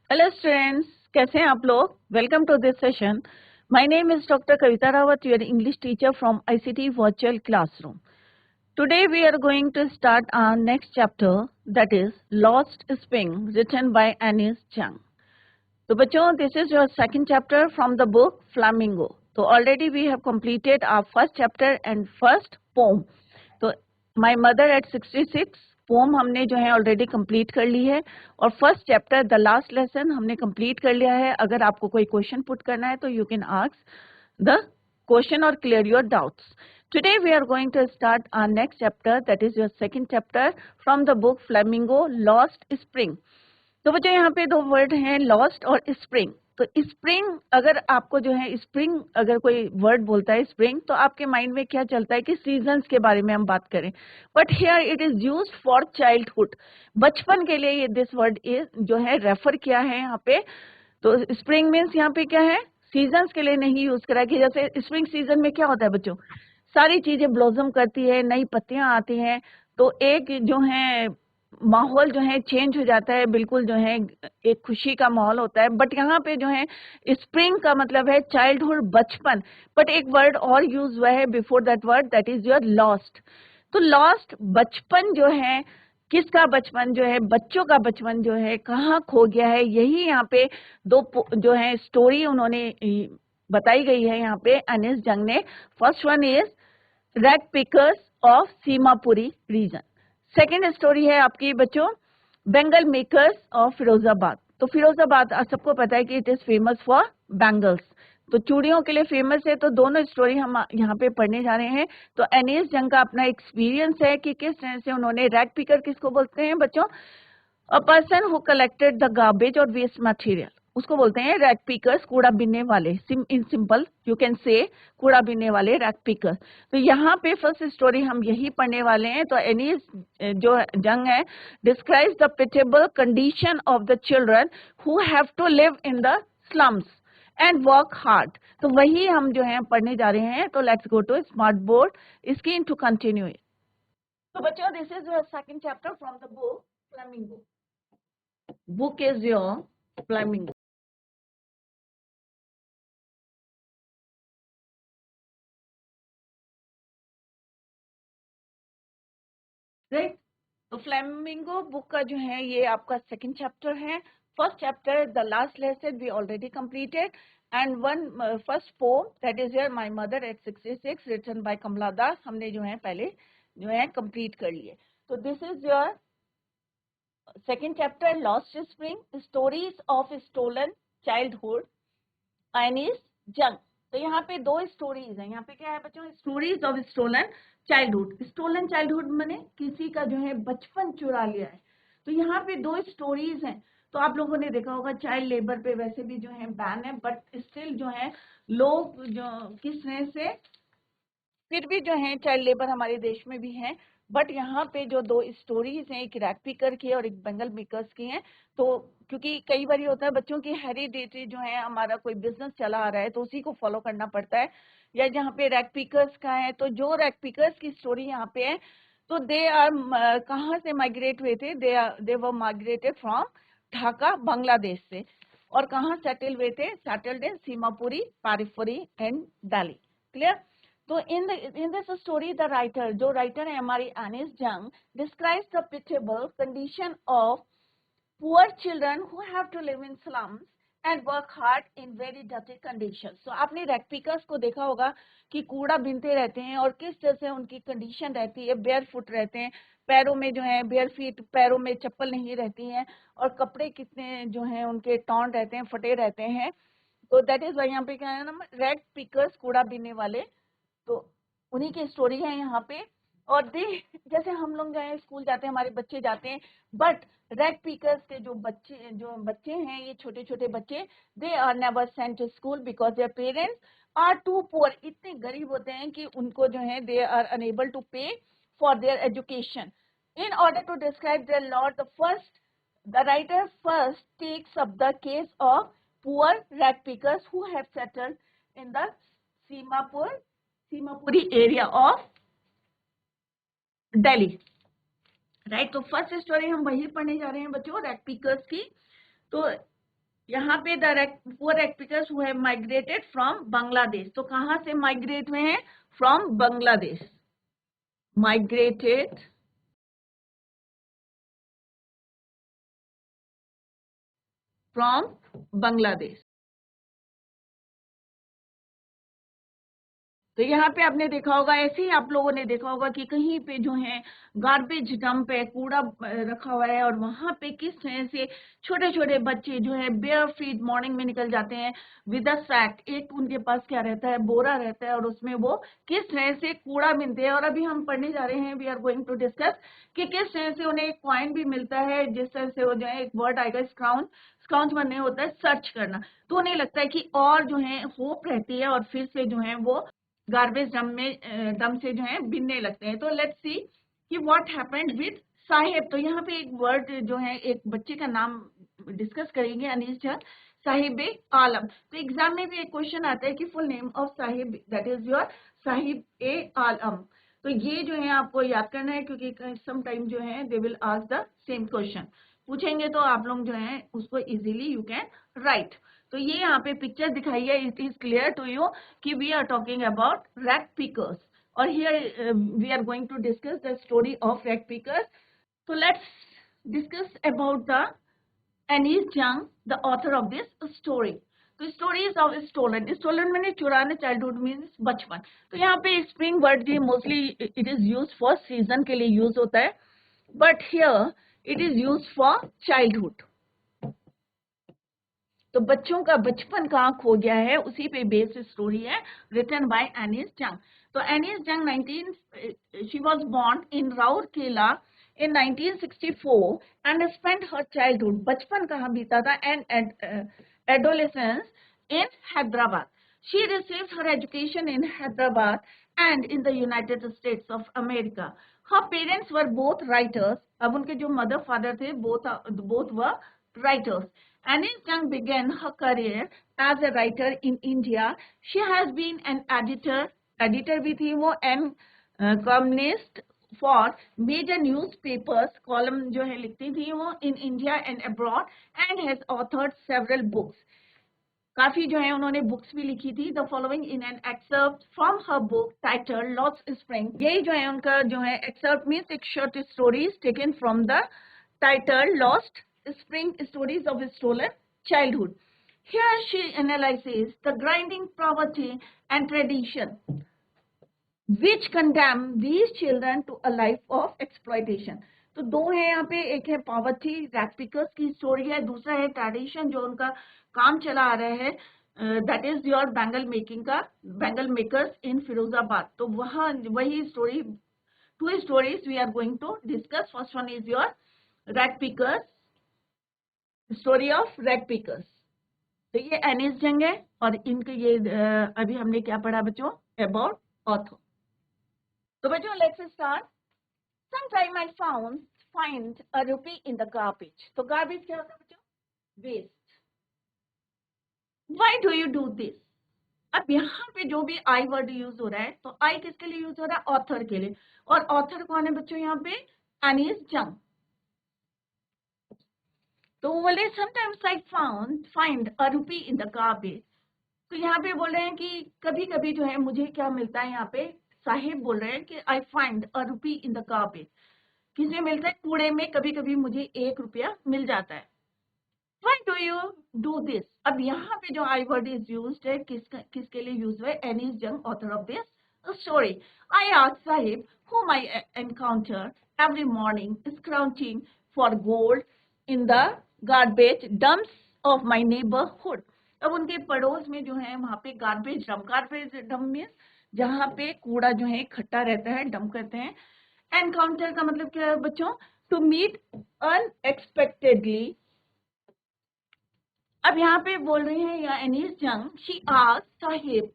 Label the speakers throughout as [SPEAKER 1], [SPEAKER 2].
[SPEAKER 1] Hello students, कैसे हैं आप लोग? Welcome to this session. My name is doctor Kavita Rawat, your English teacher from ICT virtual classroom. Today we are going to start our next chapter, that is Lost Spring, written by Anis Chang. तो बच्चों, this is your second chapter from the book Flamingo. तो already we have completed our first chapter and first poem. तो My Mother at 66 pome हमने जो है already complete कर ली है, और first chapter the last lesson हमने कंप्लीट कर लिया है. अगर आपको कोई क्वेश्चन पुट करना है तो you can ask the question और clear your doubts. Today we are going to start our next chapter, that is your second chapter from the book Flamingo, Lost Spring. तो बच्चों यहाँ पे दो वर्ड हैं, लॉस्ट और स्प्रिंग. तो spring, अगर आपको जो है स्प्रिंग, अगर कोई वर्ड बोलता है स्प्रिंग, तो आपके माइंड में क्या चलता है कि सीजन्स के बारे में हम बात करें. But here it is used for childhood. बचपन के लिए ये दिस वर्ड इज जो है रेफर किया है यहाँ पे. तो स्प्रिंग मीन्स यहाँ पे क्या है, सीजन्स के लिए नहीं यूज करा कि जैसे स्प्रिंग सीजन में क्या होता है बच्चों, सारी चीजें ब्लॉसम करती है, नई पत्तियां आती हैं, तो एक जो है माहौल जो है चेंज हो जाता है, बिल्कुल जो है एक खुशी का माहौल होता है. बट यहाँ पे जो है स्प्रिंग का मतलब है चाइल्डहुड, बचपन. बट एक वर्ड और यूज हुआ है before that word, that is your lost. तो लॉस्ट, बचपन जो है, किसका बचपन जो है, बच्चों का बचपन जो है कहाँ खो गया है, यही यहाँ पे दो जो है स्टोरी उन्होंने बताई गई है यहाँ पे अनिस जंग ने. First one is rag pickers of Seemapuri region. Second story है आपकी बच्चों बेंगल मेकर्स ऑफ फिरोजाबाद. तो फिरोजाबाद सबको पता है कि it is famous for bangles, तो चूड़ियों के लिए फेमस है. तो दोनों स्टोरी हम यहाँ पे पढ़ने जा रहे हैं. तो एनिस जंग का अपना एक्सपीरियंस है कि किस तरह से उन्होंने, रैग पिकर किसको बोलते हैं बच्चों, a person who collected the garbage और वेस्ट मटेरियल, उसको बोलते हैं रैग पिकर्स, कूड़ा बीनने वाले. In simple you can say कूड़ा बीनने वाले रैग पिकर. तो यहाँ पे फर्स्ट स्टोरी हम यही पढ़ने वाले हैं. तो एनीज जो जंग है describes the pitiable condition of the children who have to live in the slums and work hard. तो वही हम जो है पढ़ने जा रहे हैं. तो let's go to smart board screen to continue. तो बच्चों, this is your second chapter from the book Flamingo. Book is your Flamingo. Right. तो फ्लेमिंगो बुक का जो है ये आपका सेकंड चैप्टर है. First chapter the last lesson we already completed, and one first poem that is your my mother at 66 written by Kamala Das हमने जो है पहले जो है कंप्लीट कर लिए. तो this is your second chapter lost spring, stories of stolen childhood, Anees Jung. तो यहाँ पे दो स्टोरीज हैं. यहाँ पे क्या है बच्चों, stories of stolen childhood. Stolen childhood माने किसी का जो है बचपन चुरा लिया है. तो यहाँ पे दो स्टोरीज हैं. तो आप लोगों ने देखा होगा चाइल्ड लेबर पे वैसे भी जो है बैन है, बट स्टिल जो है लोग जो किस तरह से फिर भी जो है चाइल्ड लेबर हमारे देश में भी है. बट यहाँ पे जो दो स्टोरीज हैं, एक रैग पिकर की और एक बेंगल मेकर्स की हैं. तो क्योंकि कई बार होता है बच्चों की हेरिडिटी जो है, हमारा कोई बिजनेस चला आ रहा है तो उसी को फॉलो करना पड़ता है. या जहाँ पे रैग पिकर्स का है, तो जो रैग पिकर्स की स्टोरी यहाँ पे है, तो दे आर कहाँ से माइग्रेट हुए थे, they were migrated from Dhaka Bangladesh से. और कहाँ सेटल हुए थे, settled in Seemapuri, periphery and Delhi. Clear. तो in this story the writer, जो writer है हमारी एनिस जंग, describes the pitiable condition of poor children who have to live in slums and work hard in very dirty conditions. So आपने rag pickers को देखा होगा कि कूड़ा बीनते रहते हैं और किस तरह से उनकी कंडीशन रहती है, बेयर फुट रहते हैं, पैरों में जो है बेयर फीट, पैरों में चप्पल नहीं रहती हैं, और कपड़े कितने जो हैं उनके टॉर्न रहते हैं, फटे रहते हैं. तो दैट इज वाई यहाँ पे क्या है ना, रैग पिकर्स, कूड़ा बीनने वाले. तो उन्हीं की स्टोरी है यहाँ पे. और दे, जैसे हम लोग गए स्कूल जाते हैं, हमारे बच्चे जाते हैं, बट रैग पिकर्स के जो बच्चे हैं, ये छोटे छोटे बच्चे, they are never sent to school because their parents are too poor. इतने गरीब होते हैं कि उनको जो है they are unable to pay for their education. In order to describe their lot, the writer first takes up the case of poor rag pickers who have settled in the Seemapuri area of Delhi. Right. तो first story हम वही पढ़ने जा रहे हैं बच्चों, rag pickers की. तो यहाँ पे the poor ragpickers who have migrated from Bangladesh, तो कहाँ से माइग्रेट हुए हैं? From Bangladesh, migrated from Bangladesh. तो यहाँ पे आपने देखा होगा, ऐसे ही आप लोगों ने देखा होगा कि कहीं पे जो है गार्बेज डंप है, कूड़ा रखा हुआ है, और वहां पे किस तरह से छोटे छोटे बच्चे जो है बेयर फीट मॉर्निंग में निकल जाते हैं विद अ सैक, एक उनके पास क्या रहता है, बोरा रहता है, और उसमें वो किस तरह से कूड़ा मिलते हैं। और अभी हम पढ़ने जा रहे हैं, we are going to discuss कि किस तरह से उन्हें एक कॉइन भी मिलता है, जिस तरह से वो जो है एक वर्ड आएगा स्काउंट, स्काउंट बनने होता है सर्च करना। तो उन्हें लगता है कि और जो है होप रहती है, और फिर से जो है वो गार्बेज डम से जो है बिनने लगते हैं। तो लेट्स सी कि व्हाट हैपेंड विद साहिब। तो यहाँ पे एक वर्ड जो है, एक बच्चे का नाम डिस्कस करेंगे, अनीस जहां, साहिब आलम। तो एग्जाम में भी एक क्वेश्चन आता है कि full name of Saheb, that is your Saheb e Alam. तो ये जो है आपको याद करना है, क्योंकि सम टाइम जो है they will ask the same question, पूछेंगे तो आप लोग जो है उसको इजीली यू कैन राइट। तो ये यहाँ पे पिक्चर दिखाई है, it is clear to you कि we are talking about rag pickers, or here we are going to discuss the story of rag pickers. So let's discuss about the Anis Jung, the author of this story. तो stories of stolen मैंने चुराना, childhood means बचपन। तो यहाँ पे spring word ये mostly it is used for season के लिए use होता है, but here it is used for childhood। तो बच्चों का बचपन कहाँ खो गया है, उसी पे बेस्ड स्टोरी है, रिटन बाय एनिस जंग। तो Anees Jung 19 she was born in Rourkela in 1964 and spent her childhood, बचपन कहाँ बीता था, and adolescence in Hyderabad. She received her education in Hyderabad and in the United States of America. Her parents were both writers. अब उनके जो mother father थे, both were writers. Anis Jung began her career as a writer in India. She has been an editor भी थी वो, and columnist for major newspapers, column जो है लिखती थी वो in India and abroad, and has authored several books. काफी जो है उन्होंने बुक्स भी लिखी थी। The following in an excerpt from her book title lost spring, यही जो है उनका जो है एक्सर्प्ट मीन्स एक short stories taken from the title lost spring, stories of stolen childhood. Here she analyzes the grinding poverty and tradition which condemn these children to a life of exploitation. तो दो है यहाँ पे, एक है poverty rag pickers की story है, दूसरा है ट्रेडिशन जो उनका काम चला आ रहा है, that is your bangle making का, बैंगल मेकर्स इन फिरोजाबाद। तो वहाँ वही story, two stories we are going to discuss. First one is your rag pickers, story of rag pickers. तो ये एनिस जंग है, और इनके ये अभी हमने क्या पढ़ा बच्चों, अबाउट ऑथर। तो बच्चों let's start. Sometime I find a rupee in the garbage. तो garbage क्या होता है बच्चों, waste. Why do you do this? अब यहाँ पे जो भी आई वर्ड यूज हो रहा है, तो आई किसके लिए यूज हो रहा है, ऑथर के लिए। और ऑथर कौन है बच्चों यहाँ पे, एनिस जंग। तो वो बोले समटाइम्स आई फाइंड अ रूपी इन द गार्बेज। तो यहाँ पे बोल रहे हैं कि कभी कभी जो है मुझे क्या मिलता है, यहाँ पे साहिब बोल रहे हैं कि आई फाइंड अ रूपी इन द गार्बेज, किसे मिलता है, कूड़े में कभी कभी मुझे 1 रुपया मिल जाता है। Why do you do this? अब यहाँ पे जो आई वर्ड इज यूज्ड है, किसके लिए यूज है, एनिस जंग author of this story. I asked Sahib whom I encounter every morning scrounging for gold in the garbage dumps of my neighborhood. अब उनके पड़ोस में जो है वहां पे गार्बेज डम मीन्स जहाँ पे कूड़ा जो है इकट्ठा रहता है, डंप करते हैं। एनकाउंटर का मतलब क्या है बच्चों, टू मीट अनएक्सपेक्टेडली। अब यहाँ पे बोल रहे हैं या एनिस जंग, शी आस्क्ड साहिब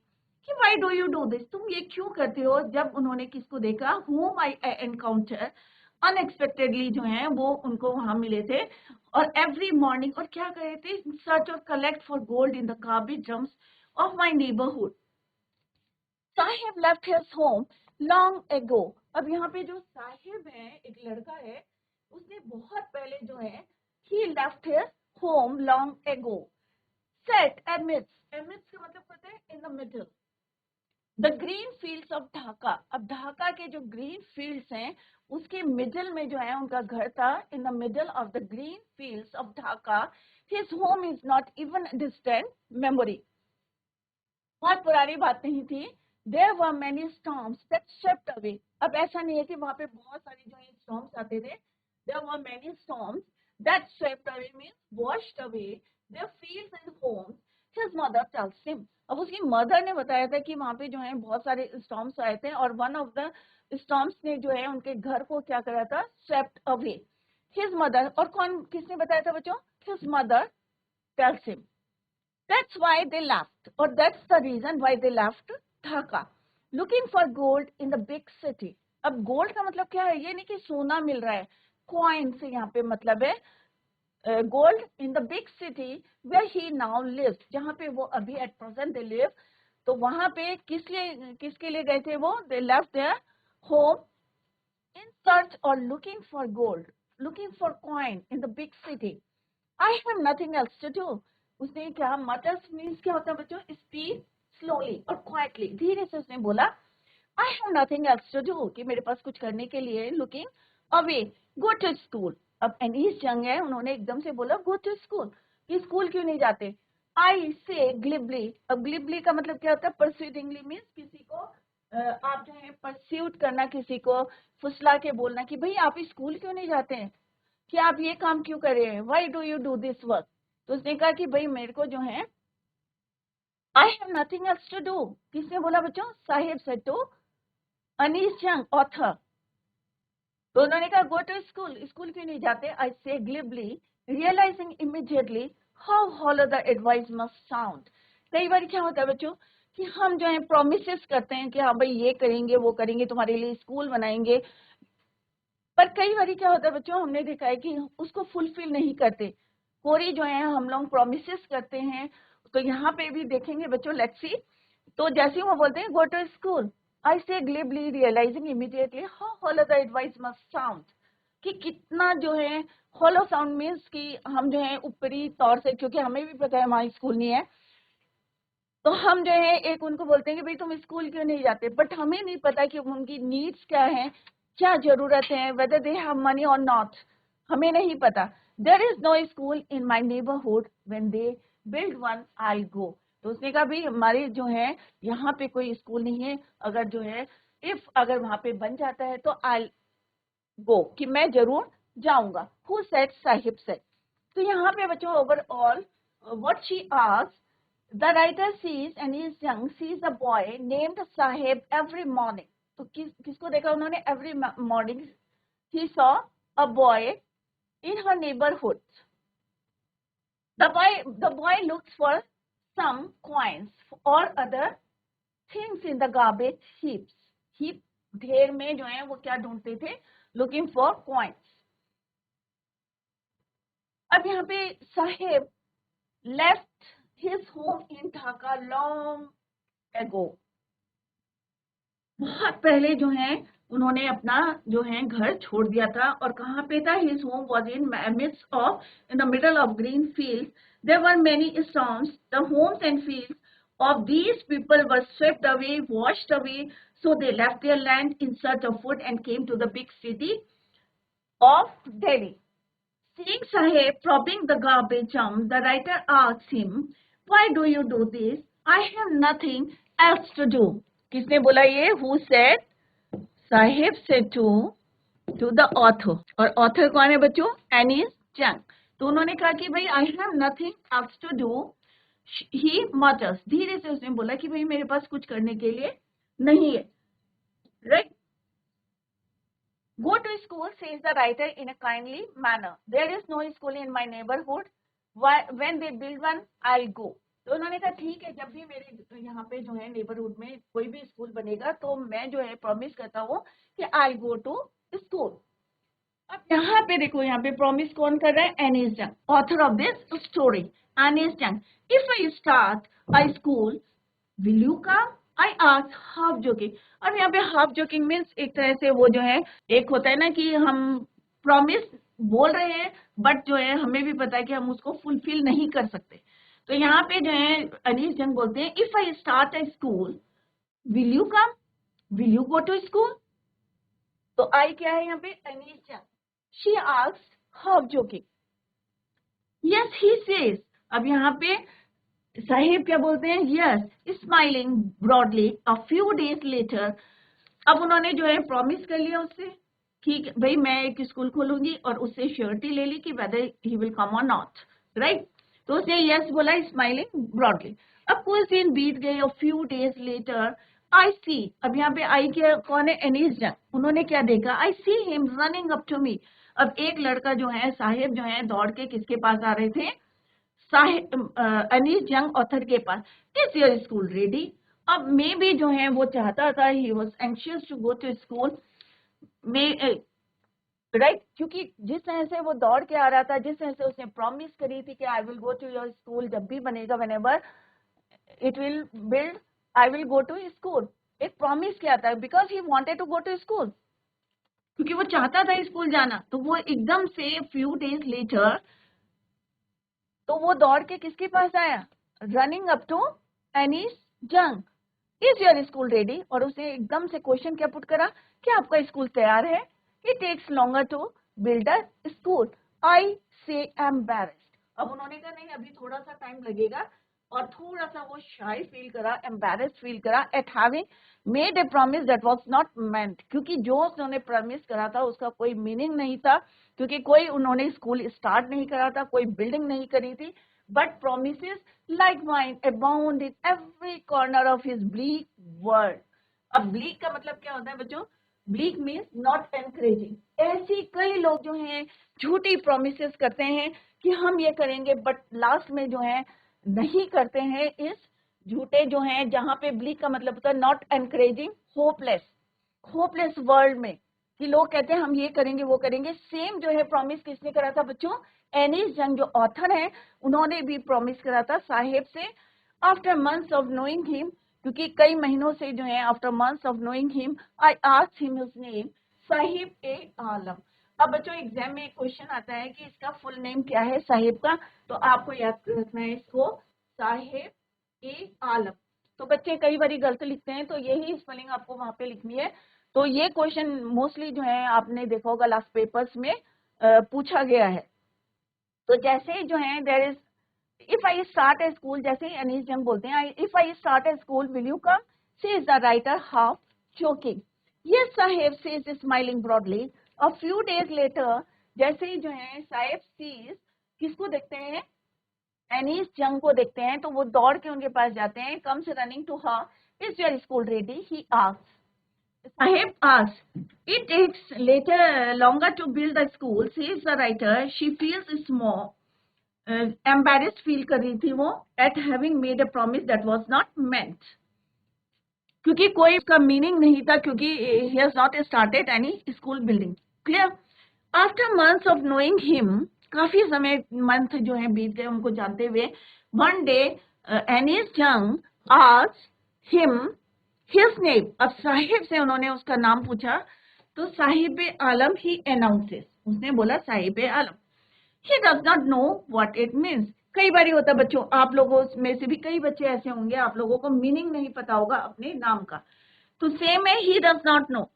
[SPEAKER 1] कि why do you do this, तुम ये क्यों करते हो। जब उन्होंने किसको देखा, हुम आई एनकाउंटर, अनएक्सपेक्टेडली जो है वो उनको वहां मिले थे, और एवरी मॉर्निंग, और क्या कर रहे थे, सर्च और collect for gold in the garbage drums of my neighbourhood. Sahib left his home long एगो। अब यहाँ पे जो साहिब है, एक लड़का है, उसने बहुत पहले जो है, he left his home long ago. Set amidst, amidst का मतलब होता है in the middle, the green fields of Dhaka. अब ढाका के जो ग्रीन फील्ड्स हैं उसके मिडल में जो है उनका घर था, in the middle of the green fields of Dhaka his home is not even distant memory. बहुत पुरानी बात नहीं थी। There were many storms that swept away. अब ऐसा नहीं है कि वहां पे बहुत सारे जो है स्टॉर्म्स आते थे। There were many storms that swept away means washed away their fields and homes. His mother tells him. अब उसकी मदर ने बताया था कि वहां पे जो है बहुत सारे स्टॉर्म्स आए थे और वन ऑफ द स्टॉर्म्स ने जो है उनके घर को क्या करा था, स्वेप्ट अवे। हिज मदर, और कौन किसने बताया था बच्चों, his mother tells him. That's why they left, or that's the reason why they left Dhaka, looking for gold in the big city. अब गोल्ड का मतलब क्या है, ये नहीं कि सोना मिल रहा है, कॉइन से यहाँ पे मतलब है gold in the big city where he now lives, जहाँ पे वो अभी एट प्रेजेंट दे लिव। तो वहां पे किसके लिए गए थे वो, they left their home in search और looking for gold, looking for coin in the big city. I have nothing else to do. उसने क्या, मटर्स मीन्स क्या होता है बच्चों, स्पीक स्लोली और क्वाइटली, धीरे से उसने बोला I have nothing else to do, कि मेरे पास कुछ करने के लिए, looking away go to school. अब एनीस जंग है, उन्होंने एकदम से बोला गो टू स्कूल, कि स्कूल क्यों नहीं जाते। I say ग्लिबली। अब ग्लिबली का मतलब क्या होता है, परस्यूटिंगली मीन्स किसी को आप जो है परस्यूट करना, किसी को फुसला के बोलना कि भाई आप स्कूल क्यों नहीं जाते हैं, कि आप ये काम क्यों कर रहे हैं, why do you do this work. तो उसने कहा कि भाई मेरे को जो है I have nothing else to do. किसने बोला बच्चों, Sahib said to Anees Jung author. तो उन्होंने कहा गो टू स्कूल, स्कूल क्यों नहीं जाते। I say glibly realising immediately how hollow the advice must sound. कई बार क्या होता है बच्चों कि हम जो है प्रोमिसेस करते हैं कि हाँ भाई ये करेंगे वो करेंगे, तुम्हारे लिए स्कूल बनाएंगे, पर कई बार क्या होता है बच्चों, हमने देखा है कि उसको फुलफिल नहीं करते। कोई जो है हम लोग प्रोमिसेस करते हैं, तो यहाँ पे भी देखेंगे बच्चों, लेट्स सी। तो जैसे ही वो बोलते हैं गो to school, I say glibly realising immediately how hollow the advice must sound, कि कितना जो है हॉलो साउंड मीन्स कि हम जो है ऊपरी तौर से, क्योंकि हमें भी पता है हमारी स्कूल नहीं है, तो हम जो है एक उनको बोलते हैं कि भाई तुम स्कूल क्यों नहीं जाते, बट हमें नहीं पता कि उनकी नीड्स क्या है, क्या जरूरत है, वेदर दे हैव मनी और नॉट, हमें नहीं पता। There is no school in my neighbourhood, when they build one I go. तो उसने कहा भाई हमारे जो है यहाँ पे कोई स्कूल नहीं है, अगर जो है इफ अगर वहां पे बन जाता है तो आई गो, कि मैं जरूर जाऊंगा। Who said, Sahib said. तो यहाँ पे बच्चों overall what she asked, the writer sees and is young sees a boy named Sahib every morning. तो किसको देखा उन्होंने, every morning he saw a boy in her neighborhood. The boy looks for some coins or other things in the garbage heaps. heap ढेर में जो है वो क्या ढूंढते थे, looking for coins. अब यहाँ पे Sahib left his home in Dhaka long ago. बहुत पहले जो है उन्होंने अपना जो है घर छोड़ दिया था, और कहाँ पे था, his home was in midst of, in the middle of green fields. There were many storms. The homes and fields of these people were swept away, washed away, so they left their land in search of food and came to the big city of Delhi. Seeing Sahib propping the garbage dump, the writer asked him, why do you do this? I have nothing else to do. किसने बोला ये, who said? Sahib said to the author. और author कौन है बच्चों, Annie's जंग। तो उन्होंने कहा कि भाई I have nothing else to do. He mutters. धीरे से उसने बोला कि भाई मेरे पास कुछ करने के लिए नहीं है, right? Go to school, says the writer in a kindly manner. There is no school in my neighborhood. When they build one, I'll go. तो उन्होंने कहा ठीक है, जब भी मेरे यहाँ पे जो है नेबरहुड में कोई भी स्कूल बनेगा तो मैं जो है प्रॉमिस करता हूँ कि आई गो टू स्कूल। अब यहाँ पे देखो, यहाँ पे प्रॉमिस कौन कर रहा है, Anees Jung, author of this story, Anees Jung. If I start a school will you come, I ask half joking. अब यहाँ पे हाफ जोकिंग मीन्स एक तरह से वो जो है, एक होता है ना कि हम प्रॉमिस बोल रहे हैं बट जो है हमें भी पता है कि हम उसको फुलफिल नहीं कर सकते, तो यहाँ पे जो है अनीस जंग बोलते हैं if I start a school will you come, will you go to school. तो आई क्या है यहाँ पे, Anees Jung. She asks half joking, yes he says. अब यहाँ पे साहिब क्या बोलते हैं, yes smiling broadly a few days later. अब उन्होंने जो है प्रॉमिस कर लिया उससे, ठीक है भाई मैं एक स्कूल खोलूंगी, और उससे श्योरिटी ले ली कि वेदर ही विल कम और नॉट, राइट। तो उसने यस बोला स्माइलिंग ब्रॉडली। अब कुछ दिन बीत गए और फ्यू डेज लेटर आई सी। अब यहाँ पे आई क्या कौन है, एनीस जंग। उन्होंने क्या देखा, I see him running up to me. अब एक लड़का जो है साहिब जो है दौड़ के किसके पास आ रहे थे, अनीस जंग ऑथर के पास। Is your school ready. अब मे भी जो है वो चाहता था, he was anxious to go to school में, राइट, क्योंकि जिस तरह से वो दौड़ के आ रहा था, जिस तरह से उसने प्रॉमिस करी थी कि I will go to your school, जब भी बनेगा whenever it will build I will go to school. एक प्रॉमिस किया था because he wanted to go to school, क्योंकि वो चाहता था स्कूल जाना। तो वो एकदम से फ्यू डेज लेटर तो वो दौड़ के किसके पास आया, रनिंग अप टू एनीस जंग, इज योर स्कूल रेडी। और उसने एकदम से क्वेश्चन क्या पुट करा, क्या आपका स्कूल तैयार है। It takes longer to build a school, I say embarrassed. अब उन्होंने कहा नहीं अभी थोड़ा सा टाइम लगेगा, और थोड़ा सा वो शाई फील करा, एम्बैरेस्ड फील करा eight having made a promise that was not meant, क्योंकि जो उन्होंने प्रॉमिस करा था उसका कोई मीनिंग नहीं था, क्योंकि कोई उन्होंने स्कूल स्टार्ट नहीं करा था, कोई बिल्डिंग नहीं करी थी, but promises like mine abound in every corner of his bleak world। अब bleak का मतलब क्या होता है बच्चों, bleak means not encouraging। ऐसी कई लोग जो हैं झूठी promises करते हैं कि हम ये करेंगे, बट लास्ट में जो है नहीं करते हैं। इस झूठे जो हैं, जहां पे bleak का मतलब होता है not encouraging, hopeless, hopeless world में, कि लोग कहते हैं हम ये करेंगे वो करेंगे। सेम जो है प्रॉमिस किसने करा था बच्चों, एनीस जंग जो ऑथर है उन्होंने भी प्रॉमिस करा था साहिब से। After months of knowing him, क्योंकि कई महीनों से जो है after months of knowing him I asked him his name, Sahib e Alam. अब बच्चों एग्जाम में एक क्वेश्चन आता है कि इसका फुल नेम क्या है साहिब का, तो आपको याद रखना है इसको, साहिब ए आलम। तो बच्चे कई बार गलत लिखते हैं, तो यही स्पेलिंग आपको वहां पे लिखनी है। तो ये क्वेश्चन मोस्टली जो है आपने देखा होगा लास्ट पेपर्स में पूछा गया है। तो जैसे जो है there is, if I start a school, जैसे ही अनीस जंग बोलते हैं if I start a school will you come, says the writer half joking, yes Saheb says smiling broadly. A few days later, जैसे ही जो है साहेब सीज किसको देखते हैं, एनीस जंग को देखते हैं, तो वो दौड़ के उनके पास जाते हैं, comes running to her, is your school ready, he asks. Sahib asks, it takes later longer to build the school, says the writer. She feels small, embarrassed feel कर रही थी वो, at having made a promise that was not meant, क्योंकि कोई उसका meaning नहीं था, क्योंकि he has not started any school building। Clear? After months of knowing him, काफी समय मंथ जो है बीत गए उनको जानते हुए, one day Anis Jung asked him his name। अब साहिब से उन्होंने उसका नाम पूछा, तो साहिब आलम ही अनाउंसेस, उसने बोला Sahib Alam. He does not know what it means. कई बार होता है बच्चों, आप लोगों में से भी कई बच्चे ऐसे होंगे, आप लोगों को मीनिंग नहीं पता होगा अपने नाम का, तो सेम है ही डज नॉट नो।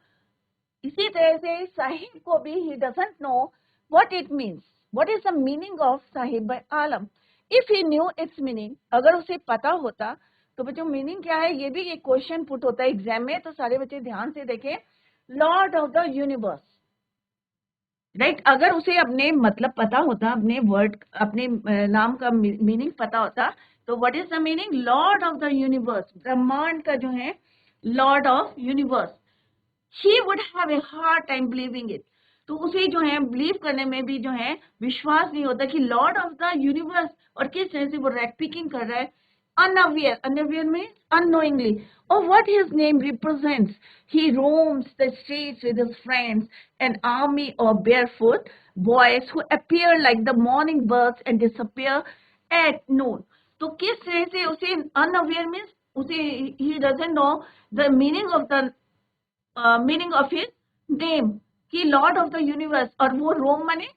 [SPEAKER 1] इसी तरह से साहिब को भी he doesn't know what it means, what is the meaning of Sahib Alam. If he new it's meaning, अगर उसे पता होता, तो बच्चों मीनिंग क्या है, ये भी एक क्वेश्चन पुट होता है एग्जाम में, तो सारे बच्चे ध्यान से देखें, Lord of the universe, right. अगर उसे अपने मतलब पता होता, अपने वर्ड, अपने नाम का मीनिंग पता होता, तो what is the meaning, Lord of the universe, ब्रह्मांड का जो है Lord of universe. He would have a hard time believing it, तो उसे जो है बिलीव करने में भी जो है विश्वास नहीं होता कि लॉर्ड ऑफ द यूनिवर्स, और किस तरह से वो रैक पिकिंग कर रहा है, unaware, unaware means unknowingly, of what his name represents. He roams the streets with his friends, an army of barefoot boys who appear like the morning birds and disappear at noon। तो किस तरह से उसे unaware means उसे he doesn't know the meaning of his name कि lord of the universe, और वो roam माने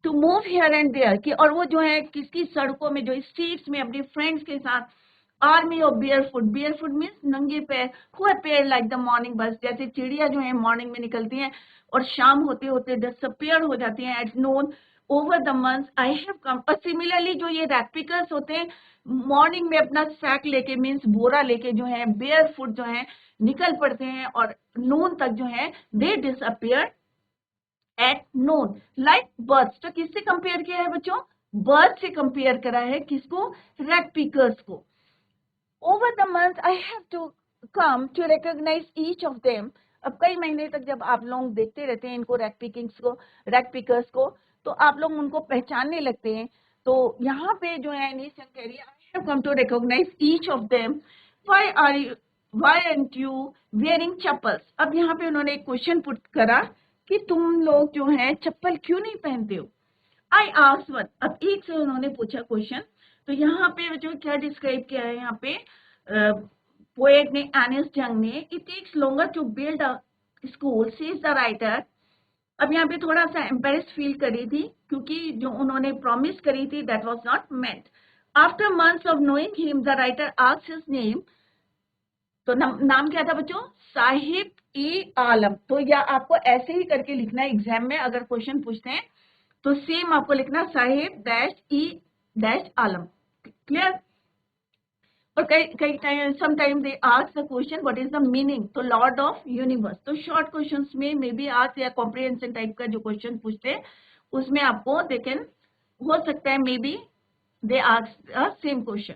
[SPEAKER 1] to move here and there कि, और वो जो है किसकी सड़कों में जो स्ट्रीट्स में अपने फ्रेंड्स के साथ, army of bear foot means नंगे पैर, who appear like the morning बस, जैसे चिड़िया जो है मॉर्निंग में निकलती हैं और शाम होते होते डिसअपीयर हो जाती हैं at noon over the month I have come. और सिमिलरली जो ये रैपिकर्स होते हैं मॉर्निंग में अपना सैक लेके मीन्स बोरा लेके जो है बेयर फुट जो है निकल पड़ते हैं और नून तक जो है they disappear at noon like birds. तो किससे कंपेयर किया है बच्चों? बर्ड से कंपेयर करा है किसको? रैपिकर्स को। Over the month I have to come to recognise each of them. अब कई महीने तक जब आप लोग देखते रहते हैं इनको रैक पिकर्स को तो आप लोग उनको पहचानने लगते हैं। तो यहाँ पे जो है नीशन कह रही है I have come to recognise each of them, why aren't you wearing chappals. अब यहाँ पे उन्होंने एक क्वेश्चन पुट करा कि तुम लोग जो है चप्पल क्यों नहीं पहनते हो। आई आस्क्ड वन, अब एक से उन्होंने पूछा क्वेश्चन। तो यहाँ पे जो क्या डिस्क्राइब किया है यहाँ पे पोएट ने, एर्नेस्ट यंग ने, it takes longer to build a school says the writer. अब यहाँ पे थोड़ा सा एम्बेरेस फील करी थी क्योंकि जो उन्होंने प्रॉमिस करी थी that was not met. After months of knowing him the writer asked his name. तो नाम क्या था बच्चों? साहिब ई आलम। तो या आपको ऐसे ही करके लिखना है एग्जाम में अगर क्वेश्चन पूछते हैं तो सेम आपको लिखना साहिब डैश ई डैश आलम। क्लियर? और कई time sometime they ask the question what is the meaning, तो लॉर्ड ऑफ यूनिवर्स। तो शॉर्ट क्वेश्चंस में मे बी आस्क या कॉम्प्रिहेंशन टाइप का जो क्वेश्चन पूछते हैं उसमें आपको दे कैन, हो सकता है may be they ask the same question.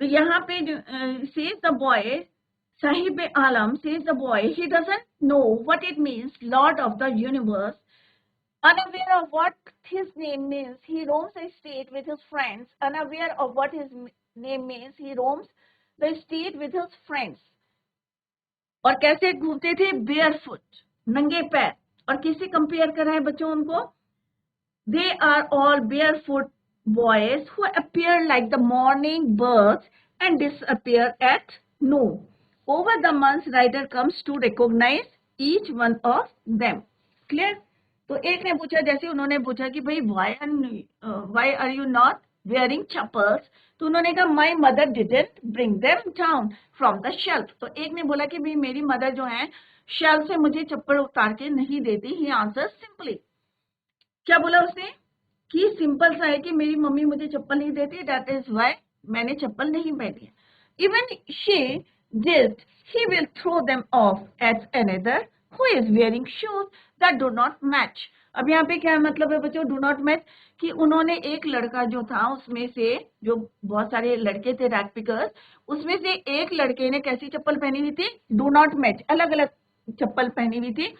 [SPEAKER 1] तो यहाँ पे says the boy, Sahib Alam says the boy, he doesn't know what it means, Lord of the universe. Unaware of what his name means, he roams the street with his friends. Unaware of what his name means, he roams the street with his friends. और कैसे घूमते थे? barefoot, नंगे पैर। और किससे compare करा है बच्चों उनको? They are all barefoot boys who appear like the morning birds and disappear at noon. Over the months, writer comes to recognize each one of them. Clear? तो एक ने पूछा, जैसे उन्होंने पूछा कि भाई why are you not wearing chappals? तो उन्होंने कहा my mother didn't bring them down from the shelf. तो एक ने बोला कि भाई मेरी मदर जो है शेल्फ से मुझे चप्पल उतार के नहीं देती। He answers simply. क्या बोला उसने? कि सिंपल सा है कि मेरी मम्मी मुझे चप्पल नहीं देती, दैट इज व्हाई मैंने चप्पल नहीं पहनी है। Even she did he will throw them off at another who is wearing shoes that do not match. अब यहाँ पे क्या मतलब है बच्चों? डू नॉट मैच कि उन्होंने एक लड़का जो था उसमें से, जो बहुत सारे लड़के थे रैक पिकर्स, उसमें से एक लड़के ने कैसी चप्पल पहनी हुई थी? डू नॉट मैच, अलग अलग चप्पल पहनी हुई थी।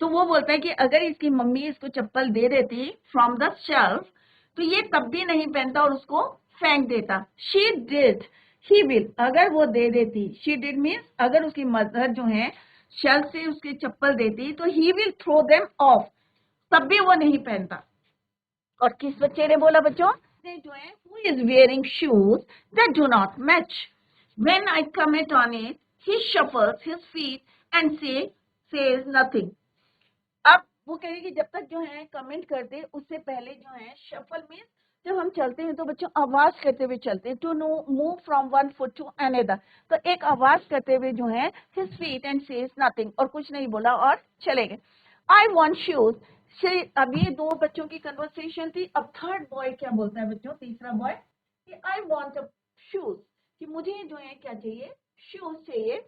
[SPEAKER 1] तो वो बोलता है कि अगर इसकी मम्मी इसको चप्पल दे देती फ्रॉम द शेल्फ तो ये तब भी नहीं पहनता और उसको फेंक देता। शी डिड ही विल, अगर वो दे देती, शी डिड मीन्स अगर उसकी मदर जो है शेल्फ से उसकी चप्पल देती तो he will throw them off, तब भी वो नहीं पहनता। और किस बच्चे ने बोला बच्चों? जो है who is wearing shoes that do not match. When I comment on it he shuffles his feet and says nothing. अब वो कह रही कि जब तक जो है कमेंट करते उससे पहले जो है शफल मीन्स जब हम चलते हैं तो बच्चों आवाज करते हुए चलते हैं, to know move from one foot to another. तो एक आवाज करते हुए जो है his feet and says nothing, और कुछ नहीं बोला और चले गए। I want shoes. अब ये दो बच्चों की कन्वर्सेशन थी। अब थर्ड बॉय क्या बोलता है बच्चों? तीसरा बॉय कि आई वांट शूज, कि मुझे जो है क्या चाहिए? शूज चाहिए।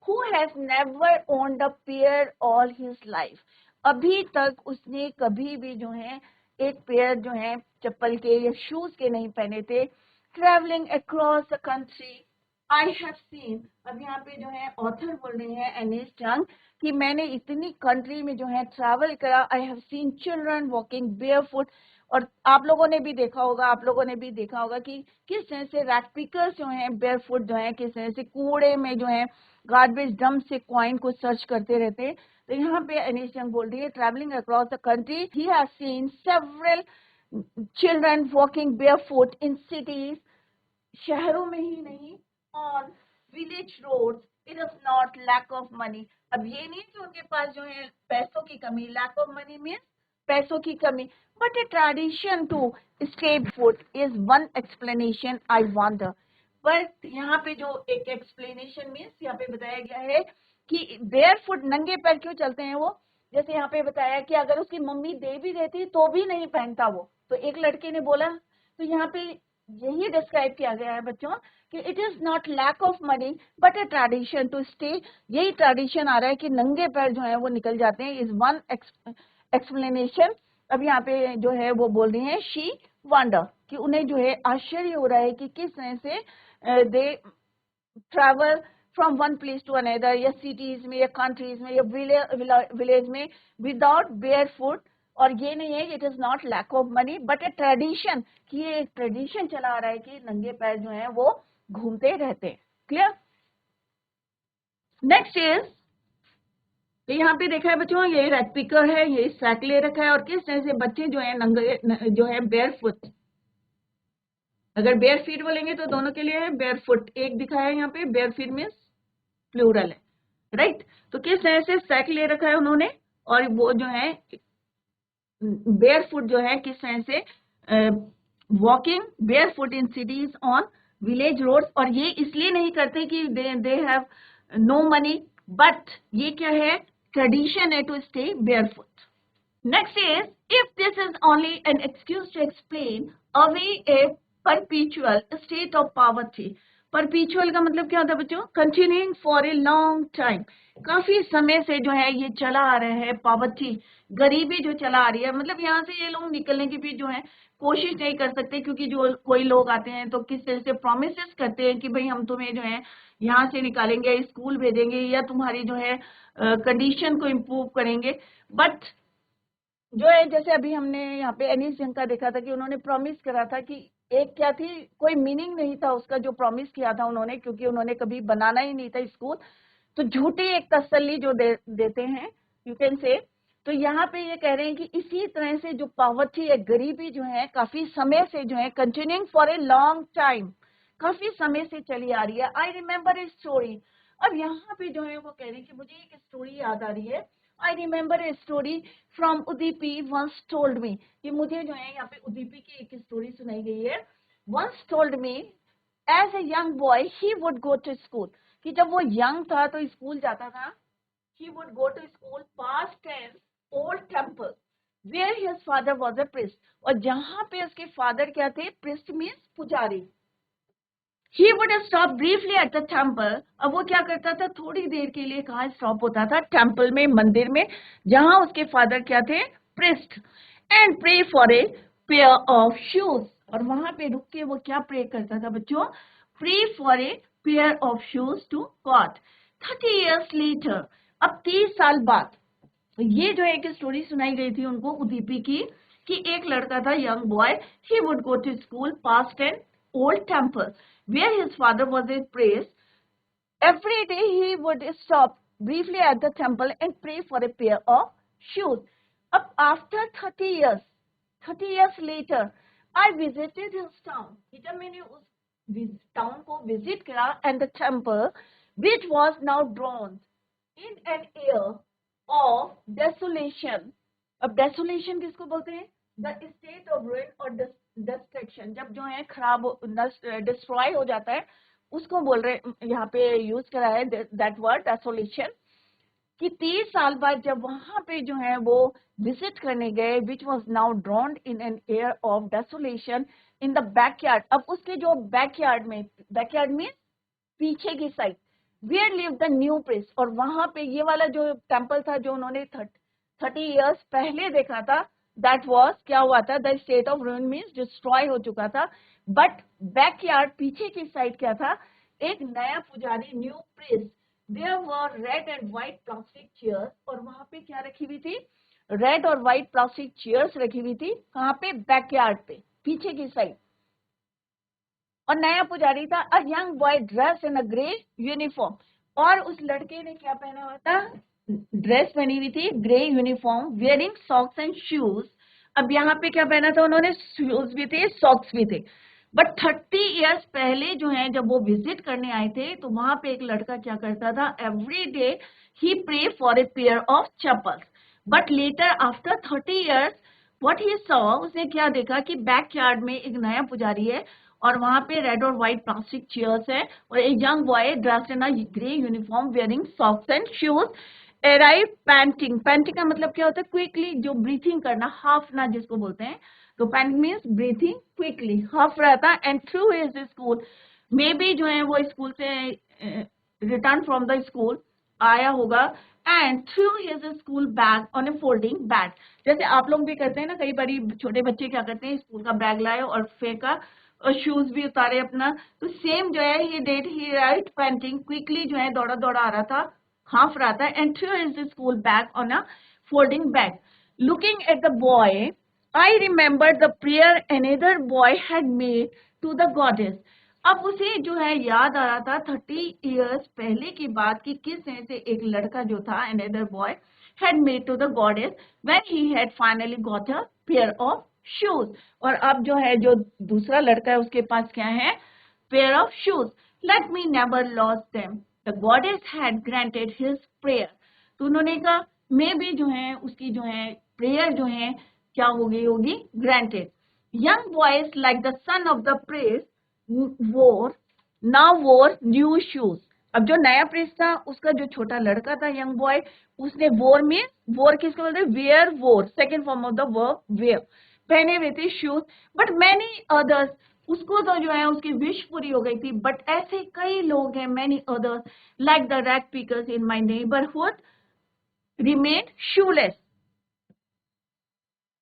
[SPEAKER 1] Who has never owned a pair all his life? अभी तक उसने कभी भी जो है एक पेयर जो है चप्पल के या शूज के नहीं पहने थे। Travelling across the country I have seen. अब यहाँ पे जो है ऑथर बोल रहे हैं अर्नेस्ट यंग कि मैंने इतनी कंट्री में जो है ट्रैवल करा। I have seen children walking barefoot. और आप लोगों ने भी देखा होगा कि किस तरह से रैक पिकर्स जो हैं बेयरफुट जो है किस तरह से कूड़े में जो है गार्बेज डंप से कॉइन को सर्च करते रहते हैं। तो यहाँ पे अर्नेस्ट यंग बोल रही है travelling across the country he has seen several children walking barefoot in cities, शहरों में ही नहीं, on village roads. It is not lack of money. अब ये नहीं कि उनके पास जो है पैसों की कमी, लैक ऑफ मनी मीन्स पैसों की कमी, but a tradition to stay barefoot is one explanation I wonder. पर यहाँ पे जो एक explanation means यहाँ पे बताया गया है कि barefoot नंगे पैर क्यों चलते हैं वो, जैसे यहाँ पे बताया कि अगर उसकी मम्मी दे भी देती तो भी नहीं पहनता वो, तो एक लड़के ने बोला, तो यहाँ पे यही डिस्क्राइब किया गया है बच्चों कि it is not lack of money but a tradition to stay, यही ट्रेडिशन आ रहा है कि नंगे पैर जो है वो निकल जाते हैं, इज वन एक्सप्लेनेशन। अब यहाँ पे जो है वो बोल रही हैं शी वंडर कि उन्हें जो है आश्चर्य हो रहा है कि किस तरह से they travel from one place to another, या सिटीज में या कंट्रीज में या विलेज में विदाउट बेयर फुट। और ये नहीं है, it is not lack of money but a tradition, कि ये एक ट्रेडिशन चला आ रहा है कि नंगे पैर जो है वो घूमते रहते हैं। क्लियर? नेक्स्ट इज, तो यहाँ पे देखा है बच्चों, ये रेड पिकर है, ये सैक ले रखा है, और किस तरह से बच्चे जो है नंगे जो है बेयर फुट, अगर बेयर फीट बोलेंगे तो दोनों के लिए है, बेयर फुट एक दिखाया है यहाँ पे, बेयर फीट मीन्स प्लूरल है, राइट? तो किस तरह से सैक ले रखा है उन्होंने, और वो जो है बेयर फुट जो है किस तरह से walking bare foot in cities on village roads, और ये इसलिए नहीं करते कि they have no money, but ये क्या है, ट्रेडिशन है to stay bare foot. Next is, if this is only an excuse to explain away a perpetual state of poverty. Perpetual का मतलब क्या होता है बच्चों? Continuing for a long time. काफी समय से जो है ये चला आ रहा है poverty, गरीबी जो चला आ रही है, मतलब यहाँ से ये लोग निकलने की भी जो है कोशिश नहीं कर सकते, क्योंकि जो कोई लोग आते हैं तो किस तरह से प्रोमिस करते हैं कि भाई हम तुम्हें जो है यहाँ से निकालेंगे, स्कूल भेजेंगे, या तुम्हारी जो है कंडीशन को इम्प्रूव करेंगे, बट जो है जैसे अभी हमने यहाँ पे एनीस जंग का देखा था कि उन्होंने प्रॉमिस करा था कि एक क्या थी, कोई मीनिंग नहीं था उसका जो प्रॉमिस किया था उन्होंने, क्योंकि उन्होंने कभी बनाना ही नहीं था स्कूल, तो झूठी एक तसल्ली जो देते हैं, यू कैन से। तो यहाँ पे ये कह रहे हैं कि इसी तरह से जो पॉवर्टी है, गरीबी जो है काफी समय से जो है continuing for a long time, काफी समय से चली आ रही है। आई रिमेम्बर ए स्टोरी, अब यहाँ पे जो है वो कह रहे हैं कि मुझे एक स्टोरी याद आ रही है। I remember a story from Udipi once told me, कि मुझे जो है यहाँ पे उदीपी की एक स्टोरी सुनाई गई है। Once told me as a young boy he would go to school, कि जब वो यंग था तो स्कूल जाता था, he would go to school past an old temple where his father was a priest, और जहाँ पे उसके फादर क्या थे, priest means पुजारी। He would stop briefly at the temple, अब वो क्या करता था, थोड़ी देर के लिए कहाँ स्टॉप होता था, टेम्पल में, मंदिर में, जहां उसके फादर क्या थे, priest, and pray for a pair of shoes, और वहां पे रुक के वो क्या प्रे करता था बच्चों, pray for a pair of shoes to God. 30 years later, अब 30 साल बाद, तो ये जो एक स्टोरी सुनाई गई थी उनको उदीपी की, कि एक लड़का था, young boy, he would go to school past an old temple where his father was a priest. Every day he would stop briefly at the temple and pray for a pair of shoes. Up after 30 years later, I visited his town. जब मैंने उस town को visit करा, and the temple, which was now drowned in an air of desolation. अब desolation किसको बोलते हैं? The state of ruin or destruction, जब जो है खराब, डिस्ट्रॉय हो जाता है, उसको बोल रहे, यहाँ पे यूज करा है दैट वर्ड डेसोलेशन, कि 30 साल बाद जब वहां पे जो है वो विजिट करने गए, which was now drowned in an air of desolation in the backyard, अब उसके जो बैकयार्ड में, बैकयार्ड मीन पीछे की side, where live the new priest, और वहां पे ये वाला जो टेम्पल था जो उन्होंने 30 years पहले देखा था, दैट वॉज क्या हुआ था, the state of रूइन means destroy हो चुका था, बट बैकयार्ड पीछे की साइड क्या था, एक नया पुजारी, new priest, there were red and white plastic chairs, और वहां पे क्या रखी हुई थी, रेड और व्हाइट प्लास्टिक चेयर्स रखी हुई थी, कहाँ पे, बैकयार्ड पे, पीछे की साइड, और नया पुजारी था, a young boy dress in a grey uniform, और उस लड़के ने क्या पहना हुआ था, ड्रेस पहनी हुई थी, grey uniform, wearing socks and shoes, अब यहाँ पे क्या पहना था उन्होंने, शूज भी थे, सॉक्स भी थे, बट 30 years पहले जो है जब वो विजिट करने आए थे, तो वहां पे एक लड़का क्या करता था, every day he pray for a pair of chappals, but later after 30 years what he saw, उसने क्या देखा कि बैक यार्ड में एक नया पुजारी है और वहां पे रेड और व्हाइट प्लास्टिक चेयर्स है और एक young boy dressed in a grey uniform wearing socks and shoes arrive painting. Painting का मतलब क्या होता है? क्विकली जो ब्रीथिंग करना, हाफ ना जिसको बोलते हैं, तो painting means breathing quickly, half रहता है। And threw his school, may be जो है वो स्कूल से रिटर्न फ्रॉम द स्कूल आया होगा, and threw his school bag on A folding bag. जैसे आप लोग भी करते हैं ना, कई बार छोटे बच्चे क्या करते हैं, स्कूल का बैग लाए और फेंका और शूज भी उतारे अपना, तो सेम जो है ही डेड ही राइट पेंटिंग क्विकली जो है दौड़ा दौड़ा आ रहा था, हाफ रहा था। And threw his school bag on a folding bag, looking at the boy I remember the prayer another boy had made to the goddess. अब उसे जो है याद आ रहा था 30 इयर्स पहले की बात कि किस तरह से एक लड़का जो था another boy had made to the goddess when he had finally got a pair of shoes। और अब जो है जो दूसरा लड़का है उसके पास क्या है? pair of shoes। let me never lost them, the goddess had granted his prayer। तो उन्होंने कहा मे भी जो है उसकी जो है प्रेयर जो है क्या हो गई होगी? granted। young boys like the son of the priest wore new shoes। अब जो नया प्रिंस था उसका जो छोटा लड़का था यंग बॉय, उसने वोर में, वोर किसको बोलते हैं? Wear wore, second form of the verb wear, पहने हुए थे शूज। बट मैनी अदर्स, उसको तो जो है उसकी विश पूरी हो गई थी, बट ऐसे कई लोग हैं, many others like the rag pickers in my neighbourhood remain shoelace,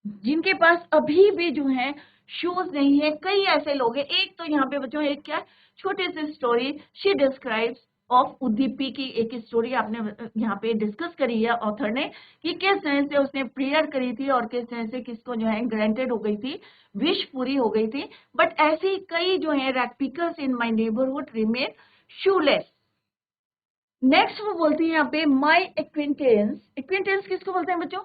[SPEAKER 1] जिनके पास अभी भी जो है शूज नहीं है। कई ऐसे लोग हैं। एक तो यहाँ पे बच्चों एक क्या छोटे से स्टोरी शी डिस्क्राइब्स ऑफ उद्दीपी की एक स्टोरी आपने यहाँ पे डिस्कस करी है ऑथर ने, कि किस तरह से उसने प्रेयर करी थी और किस तरह से किसको जो है ग्रांटेड हो गई थी, विश पूरी हो गई थी। बट ऐसे कई जो है रैग पिकर्स इन माई नेबरहुड रिमेन शूलेस। नेक्स्ट वो बोलती है यहाँ पे माई एक्विंटेंस। एक्विंटेंस किसको बोलते हैं बच्चों?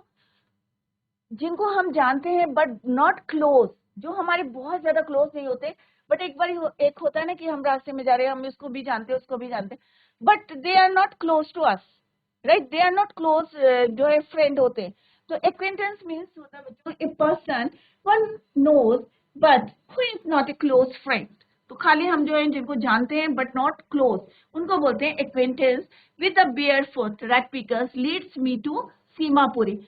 [SPEAKER 1] जिनको हम जानते हैं बट नॉट क्लोज, जो हमारे बहुत ज्यादा क्लोज नहीं होते, बट एक बार एक होता है ना कि हम रास्ते में जा रहे हैं, हम इसको भी जानते हैं उसको भी जानते हैं, but they are not close to us, right? They are not close, जो है फ्रेंड होते हैं। तो एक्वेंटेंस मीन्स होता है बच्चों a person one knows but who is not a close friend. तो खाली हम जो है जिनको जानते हैं बट नॉट क्लोज, उनको बोलते हैं acquaintance. With a bare foot rag pickers leads me to Seemapuri.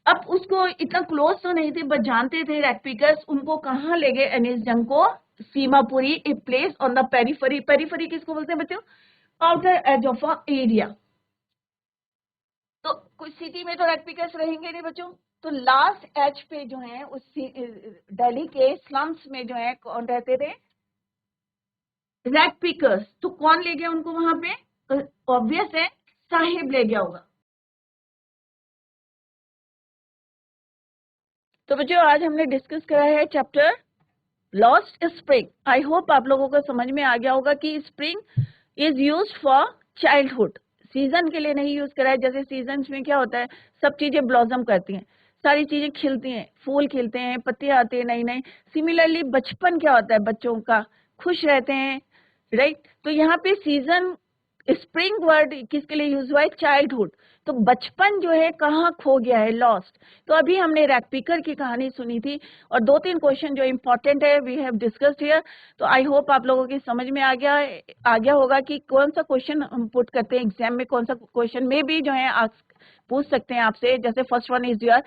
[SPEAKER 1] अब उसको इतना क्लोज तो नहीं थे बट जानते थे रैग पिकर्स, उनको कहाँ ले गए अनिस जंग को? Seemapuri, a place on the periphery. Periphery किसको बोलते हैं बच्चों? Outer as of a area. तो कुछ सिटी में तो रैग पिकर्स रहेंगे नहीं बच्चों, तो लास्ट एज पे जो है उस दिल्ली के स्लम्स में जो है कौन रहते थे? Rag pickers. तो कौन ले गया उनको वहां पे? ऑब्वियस है साहिब ले गया होगा। तो बच्चों आज हमने डिस्कस करा है chapter lost spring. I hope आप लोगों को समझ में आ गया होगा कि spring is used for childhood, season के लिए नहीं यूज करा है। जैसे सीजन्स में क्या होता है, सब चीजें ब्लॉसम करती हैं, सारी चीजें खिलती हैं, फूल खिलते हैं, पत्तियां आती हैं नई नई। सिमिलरली बचपन क्या होता है बच्चों का? खुश रहते हैं, राइट? तो यहाँ पे सीजन, स्प्रिंग वर्ड किसके लिए यूज हुआ है? चाइल्डहुड। तो बचपन जो है कहाँ खो गया है? लॉस्ट। तो अभी हमने रैग पिकर की कहानी सुनी थी और 2-3 क्वेश्चन जो इंपॉर्टेंट है वी हैव डिस्कस्ड हियर। तो आई होप आप लोगों की समझ में आ गया होगा कि कौन सा क्वेश्चन हम पुट करते हैं एग्जाम में, कौन सा क्वेश्चन में भी जो है पूछ सकते हैं आपसे। जैसे first one is your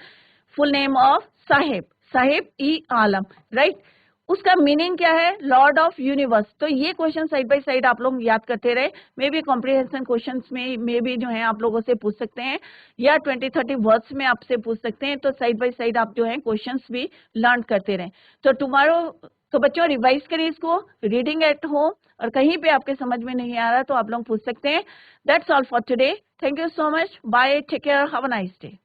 [SPEAKER 1] full name of Sahib, Sahib E Alam, right? उसका मीनिंग क्या है? Lord of universe. तो ये क्वेश्चन साइड बाय साइड आप लोग याद करते रहे, मे बी कॉम्प्रिहेंशन क्वेश्चंस में भी जो है आप लोगों से पूछ सकते हैं या 20-30 वर्ड्स में आपसे पूछ सकते हैं। तो साइड बाय साइड आप जो है क्वेश्चंस भी लर्न करते रहें। तो टुमारो, तो बच्चों रिवाइज करिए इसको, रीडिंग एट होम, और कहीं पे आपके समझ में नहीं आ रहा तो आप लोग पूछ सकते हैं। That's all for today. Thank you so much, bye, take care, have a nice day.